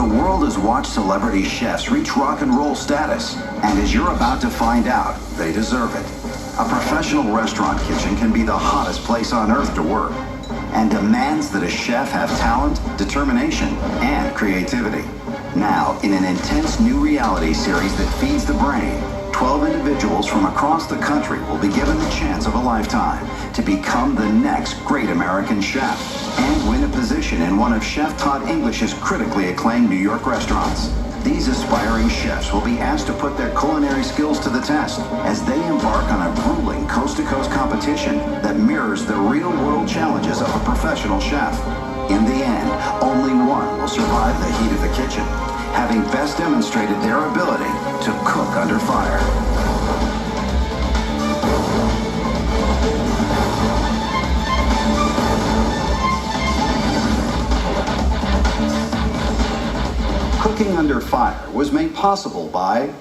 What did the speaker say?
world has watched celebrity chefs reach rock and roll status, and as you're about to find out, they deserve it. A professional restaurant kitchen can be the hottest place on earth to work, and demands that a chef have talent, determination, and creativity. Now, in an intense new reality series that feeds the brain, 12 individuals from across the country will be given the chance of a lifetime to become the next great American chef and win a position in one of Chef Todd English's critically acclaimed New York restaurants. These aspiring chefs will be asked to put their culinary skills to the test as they embark on a grueling coast-to-coast competition that mirrors the real-world challenges of a professional chef. In the end, only one will survive the heat of the kitchen, having best demonstrated their ability to cook under fire. Cooking Under Fire was made possible by